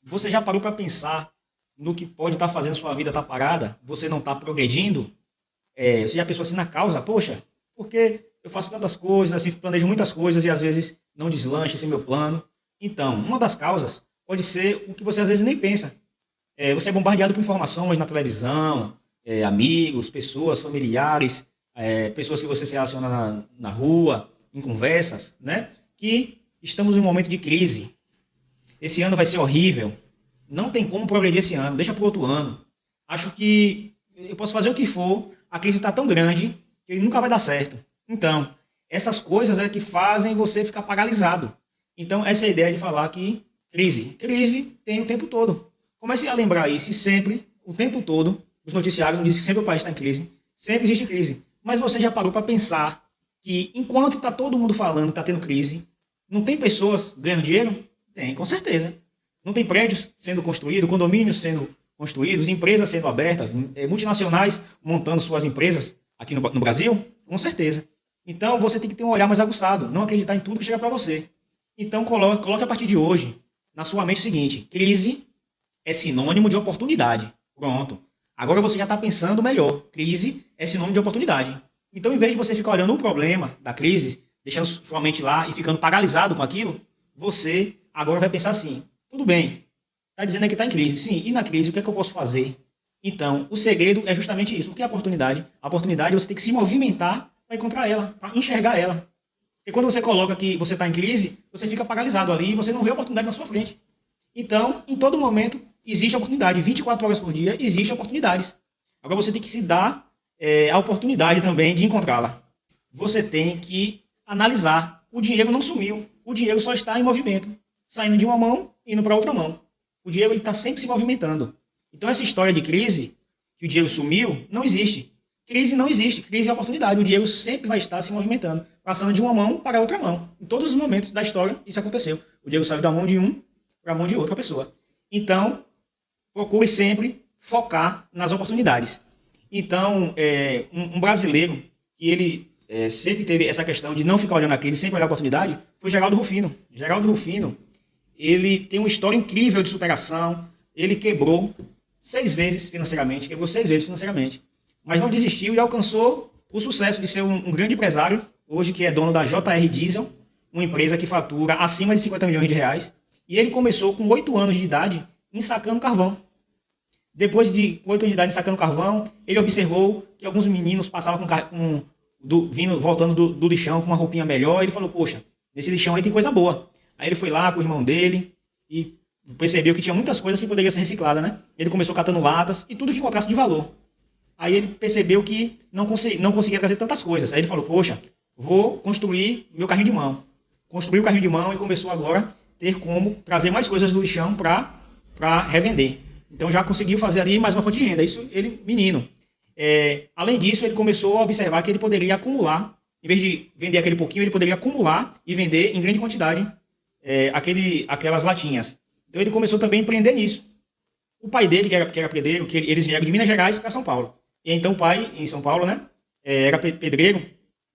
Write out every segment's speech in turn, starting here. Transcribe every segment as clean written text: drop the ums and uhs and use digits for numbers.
Você já parou para pensar no que pode estar fazendo sua vida estar parada? Você não está progredindo? Você já pensou assim na causa? Poxa, porque eu faço tantas coisas, assim, planejo muitas coisas e às vezes não deslancha esse meu plano. Então, uma das causas pode ser o que você às vezes nem pensa. Você é bombardeado por informações na televisão, amigos, pessoas, familiares, pessoas que você se relaciona na rua, em conversas, né? Que estamos em um momento de crise. Esse ano vai ser horrível. Não tem como progredir esse ano. Deixa para outro ano. Acho que eu posso fazer o que for. A crise está tão grande que nunca vai dar certo. Então, essas coisas é que fazem você ficar paralisado. Então, essa é a ideia de falar que crise tem o tempo todo. Comece a lembrar isso sempre, o tempo todo. Os noticiários dizem que sempre o país está em crise. Sempre existe crise. Mas você já parou para pensar que enquanto está todo mundo falando que está tendo crise, não tem pessoas ganhando dinheiro? Tem, com certeza. Não tem prédios sendo construídos, condomínios sendo construídos, empresas sendo abertas, multinacionais montando suas empresas aqui no Brasil? Com certeza. Então você tem que ter um olhar mais aguçado, não acreditar em tudo que chega para você. Então coloque a partir de hoje na sua mente o seguinte: crise é sinônimo de oportunidade. Pronto. Agora você já está pensando melhor. Crise é sinônimo de oportunidade. Então, em vez de você ficar olhando o problema da crise, deixando sua mente lá e ficando paralisado com aquilo, você agora vai pensar assim: tudo bem, está dizendo que está em crise. Sim, e na crise o que é que eu posso fazer? Então, o segredo é justamente isso. O que é a oportunidade? A oportunidade é você ter que se movimentar para encontrar ela, para enxergar ela. Porque quando você coloca que você está em crise, você fica paralisado ali e você não vê a oportunidade na sua frente. Então, em todo momento, existe oportunidade. 24 horas por dia, existe oportunidades. Agora você tem que se dar a oportunidade também de encontrá-la. Você tem que analisar. O dinheiro não sumiu. O dinheiro só está em movimento. Saindo de uma mão, indo para outra mão. O dinheiro está sempre se movimentando. Então, essa história de crise, que o dinheiro sumiu, não existe. Crise não existe. Crise é oportunidade. O dinheiro sempre vai estar se movimentando, passando de uma mão para outra mão. Em todos os momentos da história, isso aconteceu. O dinheiro saiu da mão de um para a mão de outra pessoa. Então, procure sempre focar nas oportunidades. Então, um brasileiro que ele sempre teve essa questão de não ficar olhando a crise, sempre olhar a oportunidade, foi Geraldo Rufino. Geraldo Rufino, ele tem uma história incrível de superação. Ele quebrou 6 vezes financeiramente, mas não desistiu e alcançou o sucesso de ser um grande empresário, hoje que é dono da JR Diesel, uma empresa que fatura acima de 50 milhões de reais. E ele começou com 8 anos de idade ensacando carvão. Depois de 8 anos de idade ensacando carvão, ele observou que alguns meninos passavam voltando do lixão com uma roupinha melhor. Ele falou: poxa, nesse lixão aí tem coisa boa. Aí ele foi lá com o irmão dele e percebeu que tinha muitas coisas que poderiam ser recicladas, né? Ele começou catando latas e tudo que encontrasse de valor. Aí ele percebeu que não conseguia trazer tantas coisas. Aí ele falou: poxa, vou construir meu carrinho de mão. Construiu o carrinho de mão e começou agora ter como trazer mais coisas do lixão para revender. Então já conseguiu fazer ali mais uma fonte de renda. Isso ele, menino. Além disso, ele começou a observar que ele poderia acumular, em vez de vender aquele pouquinho, ele poderia acumular e vender em grande quantidade aquelas latinhas. Então ele começou também a empreender nisso. O pai dele, que era pedreiro, eles vieram de Minas Gerais para São Paulo. E então o pai, em São Paulo, né, era pedreiro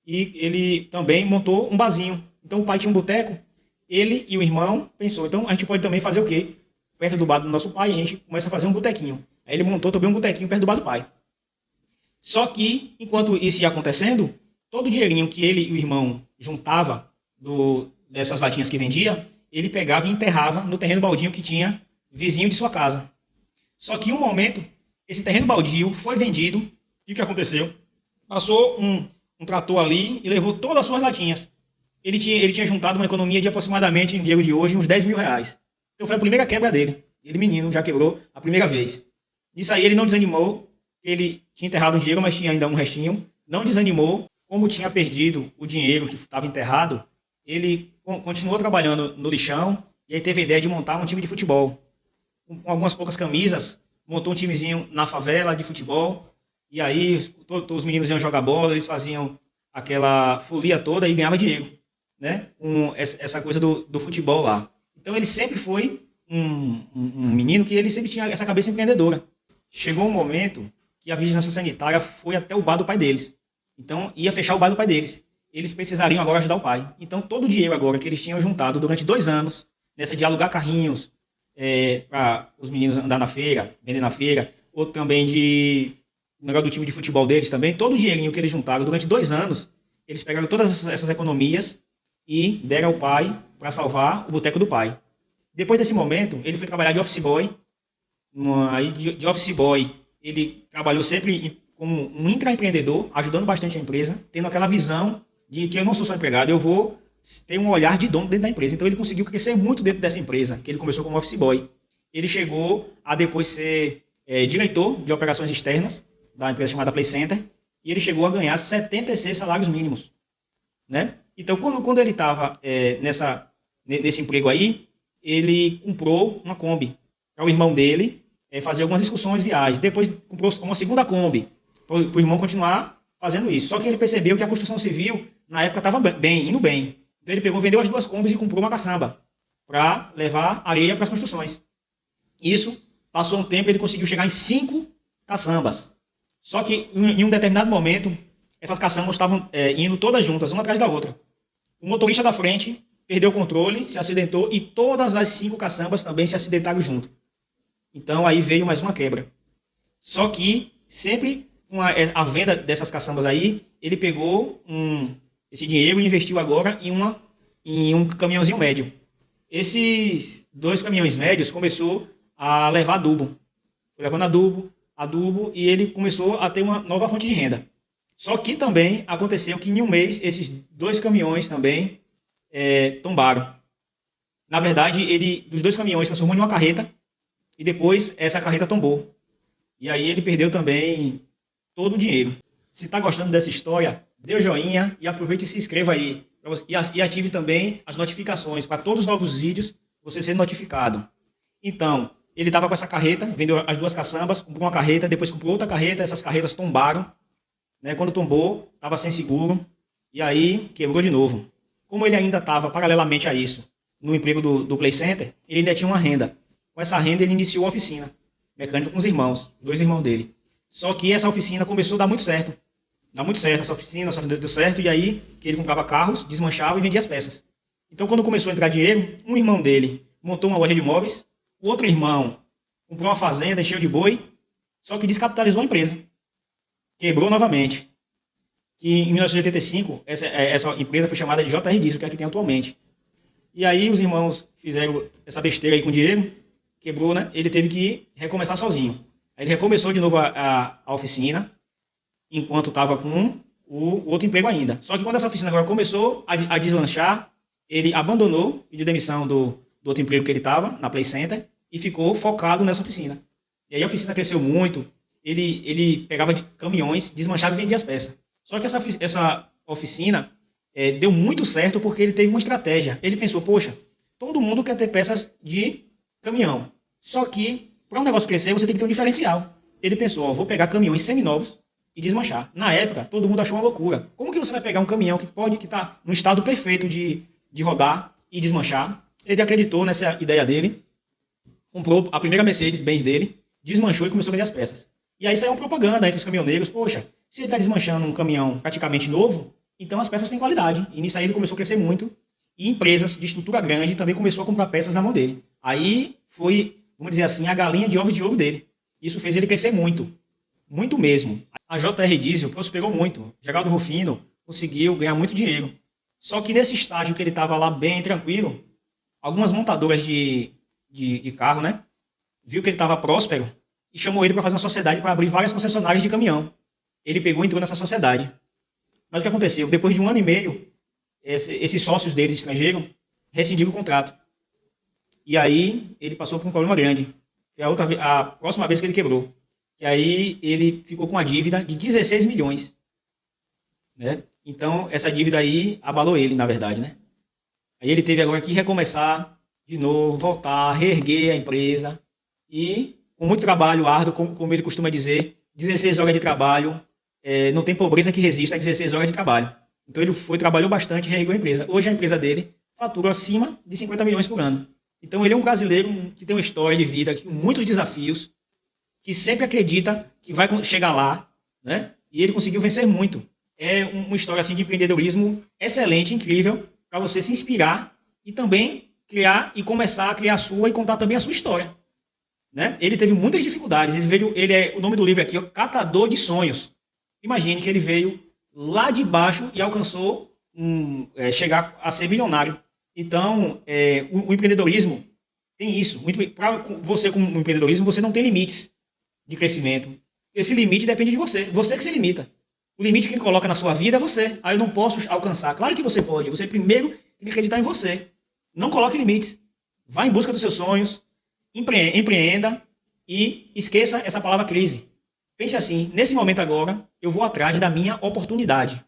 e ele também montou um barzinho. Então o pai tinha um boteco, ele e o irmão pensou: então a gente pode também fazer o quê? Perto do bar do nosso pai, a gente começa a fazer um botequinho. Aí ele montou também um botequinho perto do bar do pai. Só que, enquanto isso ia acontecendo, todo o dinheirinho que ele e o irmão juntava dessas latinhas que vendia, ele pegava e enterrava no terreno baldio que tinha vizinho de sua casa. Só que em um momento, esse terreno baldio foi vendido. E o que aconteceu? Passou um trator ali e levou todas as suas latinhas. Ele tinha juntado uma economia de aproximadamente, no dia de hoje, uns 10 mil reais. Então foi a primeira quebra dele. Ele, menino, já quebrou a primeira vez. Nisso aí ele não desanimou. Ele tinha enterrado um dinheiro, mas tinha ainda um restinho. Não desanimou. Como tinha perdido o dinheiro que estava enterrado, ele continuou trabalhando no lixão e aí teve a ideia de montar um time de futebol. Com algumas poucas camisas, montou um timezinho na favela de futebol. E aí todos os meninos iam jogar bola, eles faziam aquela folia toda e ganhavam dinheiro, né? Com essa coisa do futebol lá. Então ele sempre foi um menino que ele sempre tinha essa cabeça empreendedora. Chegou um momento que a vigilância sanitária foi até o bar do pai deles. Então ia fechar o bar do pai deles. Eles precisariam agora ajudar o pai. Então todo o dinheiro agora que eles tinham juntado durante 2 anos, nessa de alugar carrinhos, para os meninos andar na feira, vender na feira, outro também de o negócio do time de futebol deles também. Todo o dinheirinho que eles juntaram durante 2 anos, eles pegaram todas essas economias e deram ao pai para salvar o boteco do pai. Depois desse momento, ele foi trabalhar de office boy. Aí de office boy, ele trabalhou sempre como um intraempreendedor, ajudando bastante a empresa, tendo aquela visão de que eu não sou só empregado, eu vou ter um olhar de dono dentro da empresa. Então ele conseguiu crescer muito dentro dessa empresa, que ele começou como office boy. Ele chegou a depois ser diretor de operações externas da empresa chamada Play Center, e ele chegou a ganhar 76 salários mínimos, né? Então, quando ele estava nesse emprego aí, ele comprou uma Kombi para o irmão dele fazer algumas excursões, viagens. Depois comprou uma segunda Kombi para o irmão continuar fazendo isso. Só que ele percebeu que a construção civil, na época, estava bem, indo bem. Então ele pegou, vendeu as 2 Kombis e comprou uma caçamba para levar areia para as construções. Isso, passou um tempo, ele conseguiu chegar em 5 caçambas. Só que em um determinado momento, essas caçambas estavam indo todas juntas, uma atrás da outra. O motorista da frente perdeu o controle, se acidentou e todas as 5 caçambas também se acidentaram junto. Então aí veio mais uma quebra. Só que sempre com a venda dessas caçambas aí, ele pegou esse dinheiro e investiu agora em um caminhãozinho médio. Esses 2 caminhões médios começou a levar adubo. Foi levando adubo e ele começou a ter uma nova fonte de renda. Só que também aconteceu que em um mês esses 2 caminhões também tombaram. Na verdade, ele dos 2 caminhões transformou em uma carreta e depois essa carreta tombou. E aí ele perdeu também todo o dinheiro. Se está gostando dessa história, dê o joinha e aproveite e se inscreva aí. E ative também as notificações para todos os novos vídeos você ser notificado. Então, ele estava com essa carreta, vendeu as 2 caçambas, comprou uma carreta, depois comprou outra carreta, essas carretas tombaram. Né? Quando tombou, estava sem seguro e aí quebrou de novo. Como ele ainda estava, paralelamente a isso, no emprego do Play Center, ele ainda tinha uma renda. Com essa renda, ele iniciou a oficina mecânica com os irmãos, 2 irmãos dele. Só que essa oficina começou a dar muito certo. Dá muito certo essa oficina deu certo, e aí que ele comprava carros, desmanchava e vendia as peças. Então, quando começou a entrar dinheiro, um irmão dele montou uma loja de imóveis, o outro irmão comprou uma fazenda, encheu de boi, só que descapitalizou a empresa. Quebrou novamente. Que em 1985, essa empresa foi chamada de JR Diesel, que é a que tem atualmente. E aí os irmãos fizeram essa besteira aí com dinheiro, quebrou, né? Ele teve que recomeçar sozinho. Aí ele recomeçou de novo a oficina, enquanto estava com o outro emprego ainda. Só que quando essa oficina agora começou a deslanchar, ele abandonou, pediu demissão do outro emprego que ele estava, na Play Center, e ficou focado nessa oficina. E aí a oficina cresceu muito, ele pegava caminhões, desmanchava e vendia as peças. Só que essa oficina deu muito certo porque ele teve uma estratégia. Ele pensou, poxa, todo mundo quer ter peças de caminhão. Só que, para um negócio crescer, você tem que ter um diferencial. Ele pensou, vou pegar caminhões seminovos e desmanchar. Na época, todo mundo achou uma loucura. Como que você vai pegar um caminhão que está no estado perfeito de rodar e desmanchar? Ele acreditou nessa ideia dele, comprou a primeira Mercedes-Benz dele, desmanchou e começou a vender as peças. E aí saiu uma propaganda entre os caminhoneiros, poxa, se ele está desmanchando um caminhão praticamente novo, então as peças têm qualidade. E nisso aí ele começou a crescer muito, e empresas de estrutura grande também começou a comprar peças na mão dele. Aí foi, vamos dizer assim, a galinha de ovos de ouro dele. Isso fez ele crescer muito, muito mesmo. A JR Diesel prosperou muito. Geraldo Rufino conseguiu ganhar muito dinheiro. Só que nesse estágio que ele estava lá bem tranquilo, algumas montadoras de carro, né, viu que ele estava próspero e chamou ele para fazer uma sociedade para abrir várias concessionárias de caminhão. Ele pegou e entrou nessa sociedade. Mas o que aconteceu? Depois de 1 ano e meio, esses sócios dele estrangeiros rescindiram o contrato. E aí ele passou por um problema grande. Foi a próxima vez que ele quebrou. E aí ele ficou com uma dívida de 16 milhões. Né? Então essa dívida aí abalou ele, na verdade. Né? Aí ele teve agora que recomeçar de novo, voltar, reerguer a empresa. E com muito trabalho árduo, como ele costuma dizer, 16 horas de trabalho, não tem pobreza que resista a 16 horas de trabalho. Então ele trabalhou bastante e reergueu a empresa. Hoje a empresa dele fatura acima de 50 milhões por ano. Então ele é um brasileiro que tem uma história de vida com muitos desafios, que sempre acredita que vai chegar lá, né? E ele conseguiu vencer muito. É uma história assim de empreendedorismo excelente, incrível, para você se inspirar e também criar e começar a criar a sua e contar também a sua história, né? Ele teve muitas dificuldades. O nome do livro aqui, ó, Catador de Sonhos. Imagine que ele veio lá de baixo e alcançou chegar a ser milionário. Então, o empreendedorismo tem isso. Para você, como um empreendedorismo, você não tem limites de crescimento. Esse limite depende de você. Você que se limita. O limite que coloca na sua vida é você. Aí eu não posso alcançar. Claro que você pode. Você primeiro tem que acreditar em você. Não coloque limites. Vá em busca dos seus sonhos. Empreenda e esqueça essa palavra crise. Pense assim, nesse momento agora, eu vou atrás da minha oportunidade.